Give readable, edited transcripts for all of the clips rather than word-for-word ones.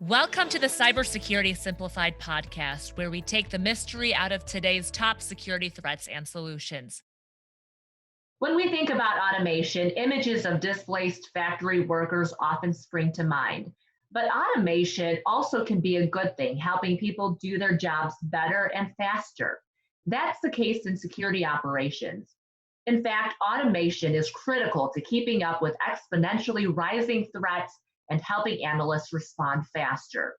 Welcome to the Cybersecurity Simplified podcast, where we take the mystery out of today's top security threats and solutions. When we think about automation, images of displaced factory workers often spring to mind. But automation also can be a good thing, helping people do their jobs better and faster. That's the case in security operations. In fact, automation is critical to keeping up with exponentially rising threats and helping analysts respond faster.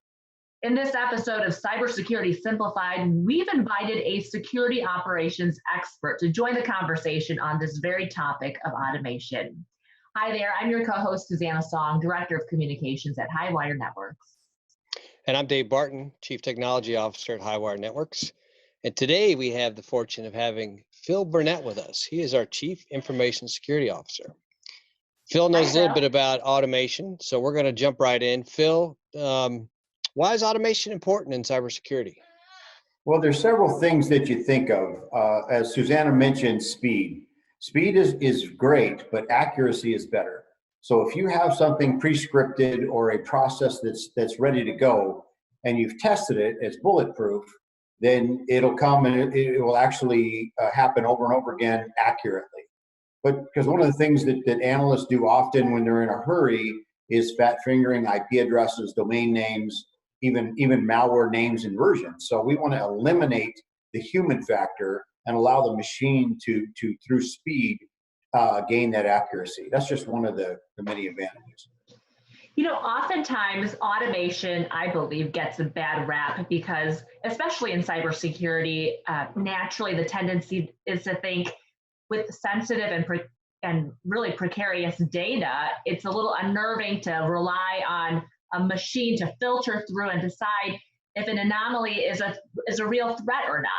In this episode of Cybersecurity Simplified, we've invited a security operations expert to join the conversation on this very topic of automation. Hi there, I'm your co-host, Susanna Song, Director of Communications at Highwire Networks. And I'm Dave Barton, Chief Technology Officer at Highwire Networks. And today we have the fortune of having Phil Burnett with us. He is our Chief Information Security Officer. Phil knows a little bit about automation, so we're going to jump right in. Phil, why is automation important in cybersecurity? Well, there's several things that you think of. As Susanna mentioned, speed. Speed is great, but accuracy is better. So if you have something pre-scripted or a process that's ready to go, and you've tested it as bulletproof, then it'll come and it will actually happen over and over again accurately. But because one of the things that analysts do often when they're in a hurry is fat fingering IP addresses, domain names, even malware names and versions. So we want to eliminate the human factor and allow the machine to through speed, gain that accuracy. That's just one of the many advantages. You know, oftentimes automation, I believe, gets a bad rap because, especially in cybersecurity, naturally the tendency is to think with sensitive and really precarious data, it's a little unnerving to rely on a machine to filter through and decide if an anomaly is a real threat or not,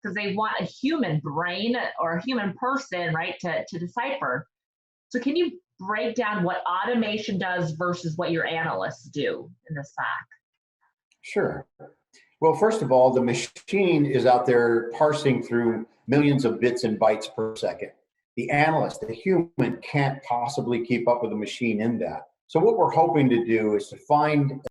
because they want a human brain or a human person, right, to decipher. So can you break down what automation does versus what your analysts do in the SOC? Sure. Well, first of all, the machine is out there parsing through millions of bits and bytes per second. The analyst, the human, can't possibly keep up with the machine in that. So what we're hoping to do is to find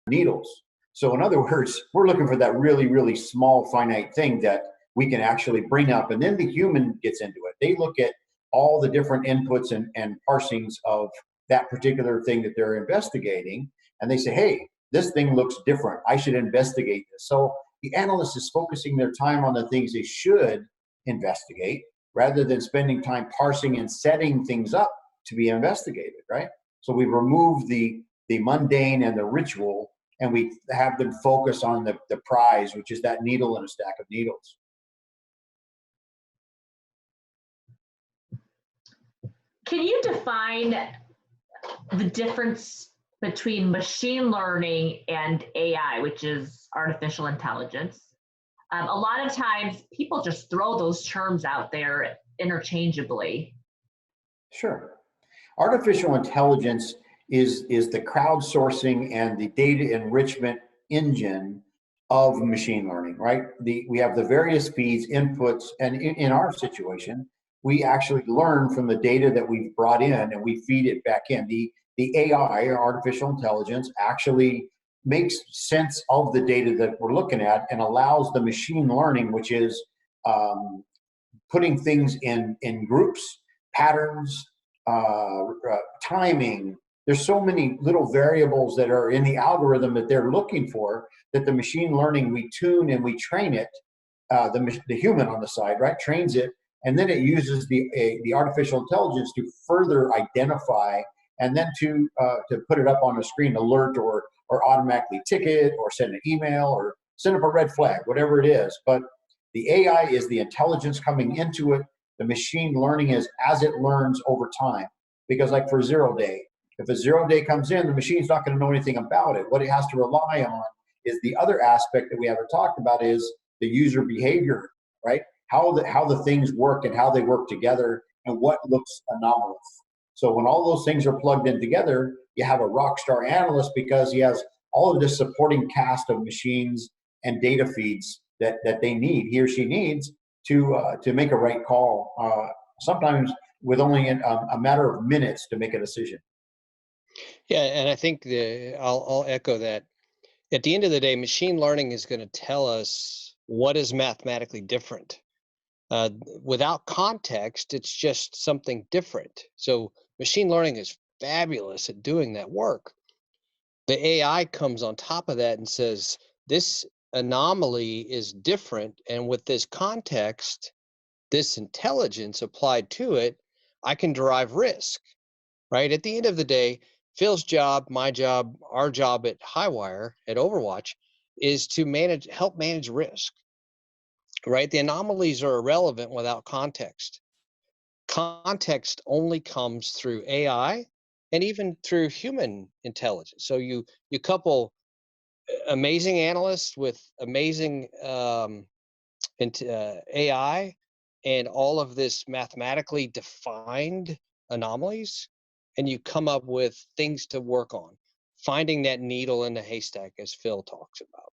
needles. So in other words, we're looking for that really, really small finite thing that we can actually bring up, and then the human gets into it. They look at all the different inputs and parsings of that particular thing that they're investigating, and they say, hey, this thing looks different. I should investigate this. So the analyst is focusing their time on the things they should investigate rather than spending time parsing and setting things up to be investigated, right? So we remove the mundane and the ritual, and we have them focus on the prize, which is that needle in a stack of needles. Can you define the difference between machine learning and AI, which is artificial intelligence? A lot of times people just throw those terms out there interchangeably. Sure. Artificial intelligence is the crowdsourcing and the data enrichment engine of machine learning, right? We have the various feeds, inputs, and in our situation, we actually learn from the data that we've brought in and we feed it back in. The AI, or artificial intelligence, actually makes sense of the data that we're looking at and allows the machine learning, which is putting things in groups, patterns, timing. There's so many little variables that are in the algorithm that they're looking for that the machine learning, we tune and we train it, the human on the side, right, trains it, and then it uses the artificial intelligence to further identify and then to put it up on the screen, alert or automatically ticket or send an email or send up a red flag, whatever it is. But the AI is the intelligence coming into it. The machine learning is as it learns over time. Because like for 0 day, if a 0 day comes in, the machine's not going to know anything about it. What it has to rely on is the other aspect that we haven't talked about is the user behavior, right? How the things work and how they work together and what looks anomalous. So when all those things are plugged in together, you have a rock star analyst because he has all of this supporting cast of machines and data feeds that he or she needs to make a right call, sometimes with only a matter of minutes to make a decision. Yeah, and I think I'll echo that. At the end of the day, machine learning is going to tell us what is mathematically different. Uh, Without context, it's just something different. So machine learning is fabulous at doing that work. The AI comes on top of that and says, this anomaly is different. And with this context, this intelligence applied to it, I can derive risk, right? At the end of the day, Phil's job, my job, our job at Highwire, at Overwatch, is to help manage risk, right? The anomalies are irrelevant without context. Context only comes through AI and even through human intelligence. So you couple amazing analysts with amazing AI and all of this mathematically defined anomalies, and you come up with things to work on, finding that needle in the haystack, as Phil talks about.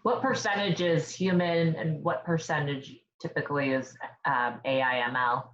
What percentage is human and what percentage typically is AI ML?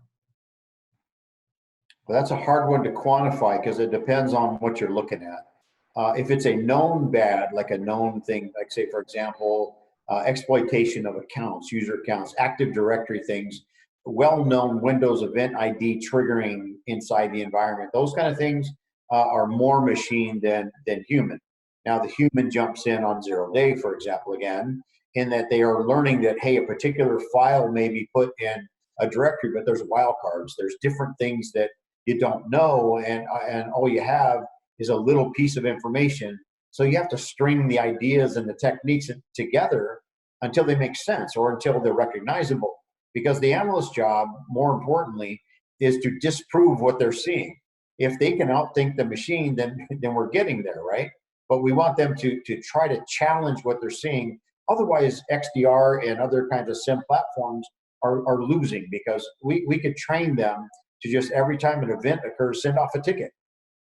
Well, that's a hard one to quantify because it depends on what you're looking at. If it's a known bad, like a known thing, like say, for example, exploitation of accounts, user accounts, Active Directory things, well-known Windows Event ID triggering inside the environment, those kind of things are more machine than human. Now, the human jumps in on 0 day, for example, again, in that they are learning that, hey, a particular file may be put in a directory, but there's wildcards. There's different things that you don't know, and all you have is a little piece of information. So you have to string the ideas and the techniques together until they make sense or until they're recognizable. Because the analyst's job, more importantly, is to disprove what they're seeing. If they can outthink the machine, then we're getting there, right? But we want them to try to challenge what they're seeing. Otherwise, XDR and other kinds of SIM platforms are losing because we could train them to just every time an event occurs, send off a ticket.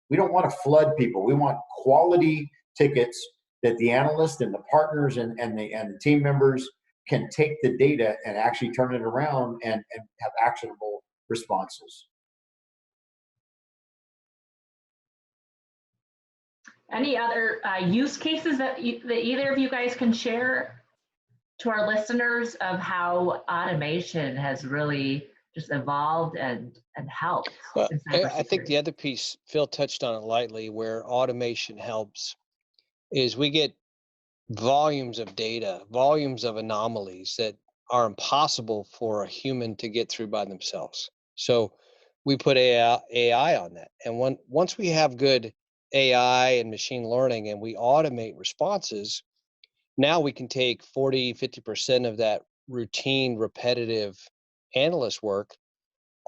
We don't want to flood people. We want quality tickets that the analyst and the partners and the team members can take the data and actually turn it around and have actionable responses. Any other use cases that either of you guys can share to our listeners of how automation has really just evolved and helped Well, in I think cybersecurity? the other piece, Phil touched on it lightly, where automation helps is we get volumes of data, volumes of anomalies that are impossible for a human to get through by themselves. So we put AI on that. And once we have good AI and machine learning and we automate responses, now we can take 40, 50% of that routine, repetitive analyst work,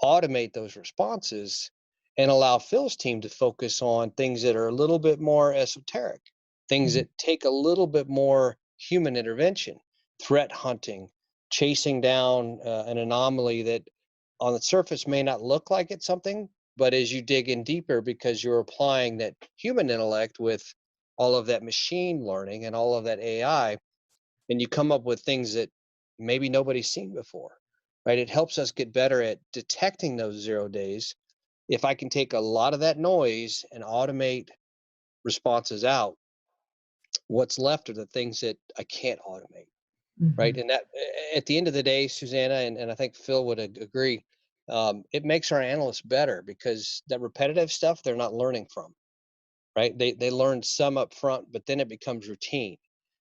automate those responses, and allow Phil's team to focus on things that are a little bit more esoteric, things Mhm. that take a little bit more human intervention, threat hunting, chasing down an anomaly that on the surface may not look like it's something, but as you dig in deeper, because you're applying that human intellect with all of that machine learning and all of that AI, and you come up with things that maybe nobody's seen before, right? It helps us get better at detecting those 0 days. If I can take a lot of that noise and automate responses out, what's left are the things that I can't automate, right? Mhm. And that at the end of the day, Susanna, and I think Phil would agree, it makes our analysts better because that repetitive stuff they're not learning from, right? They learn some up front, but then it becomes routine.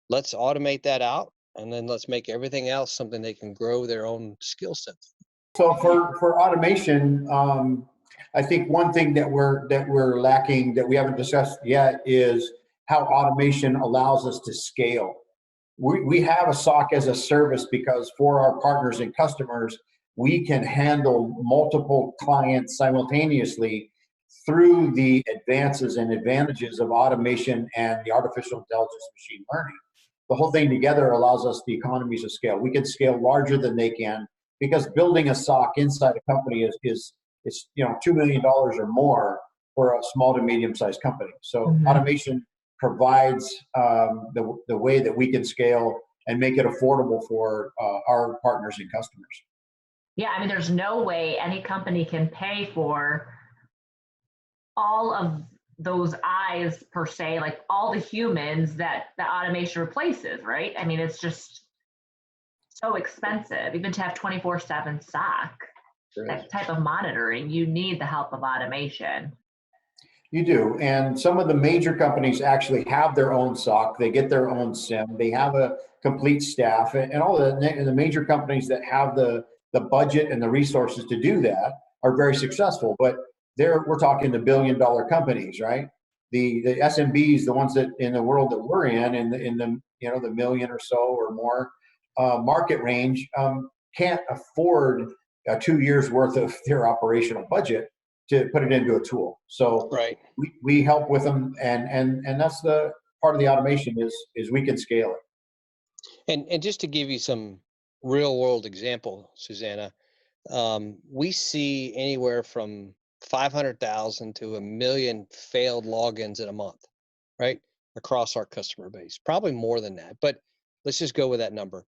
Let's automate that out, and then let's make everything else something they can grow their own skill sets. So for automation, I think one thing that we're lacking that we haven't discussed yet is how automation allows us to scale. We have a SOC as a service because for our partners and customers, we can handle multiple clients simultaneously through the advances and advantages of automation and the artificial intelligence machine learning. The whole thing together allows us the economies of scale. We can scale larger than they can because building a SOC inside a company is $2 million or more for a small to medium sized company. So Mhm. automation provides the way that we can scale and make it affordable for our partners and customers. Yeah, I mean, there's no way any company can pay for all of those eyes per se, like all the humans that the automation replaces, right? I mean, it's just so expensive, even to have 24/7 SOC, that type of monitoring, you need the help of automation. You do. And some of the major companies actually have their own SOC. They get their own SIM. They have a complete staff. And all the major companies that have the budget and the resources to do that are very successful. But we're talking the billion-dollar companies, right? The SMBs, the ones that in the world that we're in the the million or so or more market range, can't afford 2 years worth of their operational budget to put it into a tool. So Right. we help with them, and that's the part of the automation is we can scale it. And just to give you some real world example, Susanna, we see anywhere from 500,000 to 1 million failed logins in a month, right? Across our customer base, probably more than that, but let's just go with that number.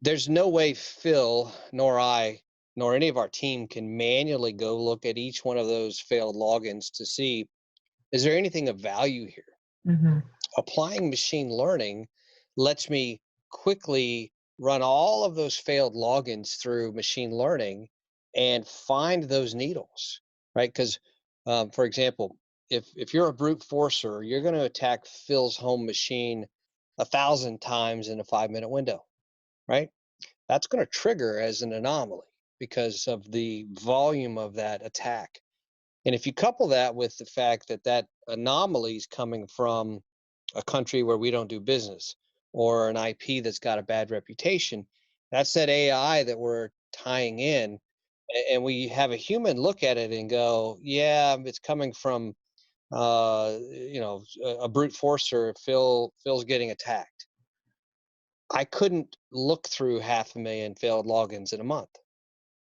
There's no way Phil nor I nor any of our team can manually go look at each one of those failed logins to see, is there anything of value here? Mm-hmm. Applying machine learning lets me quickly run all of those failed logins through machine learning and find those needles, right? Because, for example, if you're a brute forcer, you're going to attack Phil's home machine 1,000 times in a 5-minute window, right? That's going to trigger as an anomaly because of the volume of that attack. And if you couple that with the fact that that anomaly is coming from a country where we don't do business or an IP that's got a bad reputation, that's that AI that we're tying in. And we have a human look at it and go, yeah, it's coming from, a brute forcer. Phil's getting attacked. I couldn't look through 500,000 failed logins in a month.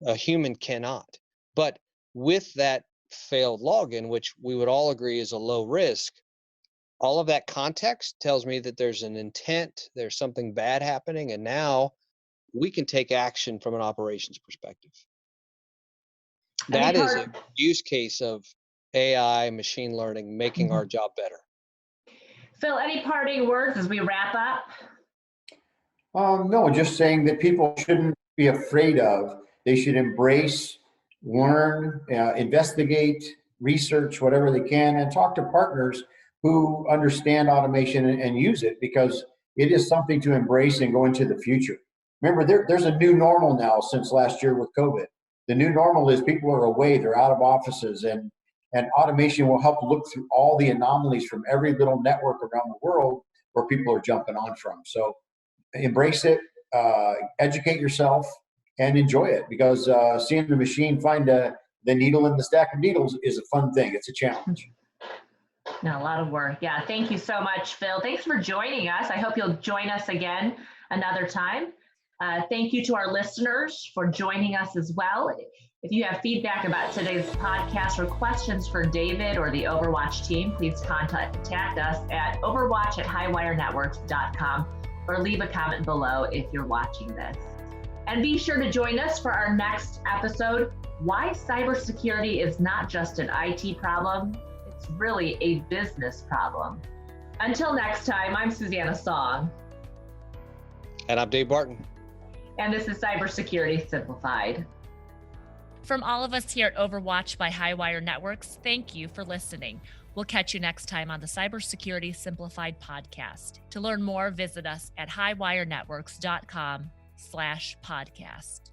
A human cannot. But with that failed login, which we would all agree is a low risk, all of that context tells me that there's an intent, there's something bad happening, and now we can take action from an operations perspective. That is a use case of AI, machine learning, making our job better. Phil, any parting words as we wrap up? No, just saying that people shouldn't be afraid of. They should embrace, learn, investigate, research whatever they can, and talk to partners who understand automation and use it, because it is something to embrace and go into the future. Remember, there's a new normal now since last year with COVID. The new normal is people are away, they're out of offices, and automation will help look through all the anomalies from every little network around the world where people are jumping on from. So embrace it, educate yourself, and enjoy it, because seeing the machine find the needle in the stack of needles is a fun thing. It's a challenge. No, a lot of work. Yeah. Thank you so much, Phil. Thanks for joining us. I hope you'll join us again another time. Thank you to our listeners for joining us as well. If you have feedback about today's podcast or questions for David or the Overwatch team, please contact us at overwatch@highwirenetworks.com or leave a comment below if you're watching this. And be sure to join us for our next episode, Why Cybersecurity is Not Just an IT Problem, it's really a business problem. Until next time, I'm Susanna Song. And I'm Dave Barton. And this is Cybersecurity Simplified. From all of us here at Overwatch by Highwire Networks, thank you for listening. We'll catch you next time on the Cybersecurity Simplified podcast. To learn more, visit us at highwirenetworks.com/podcast.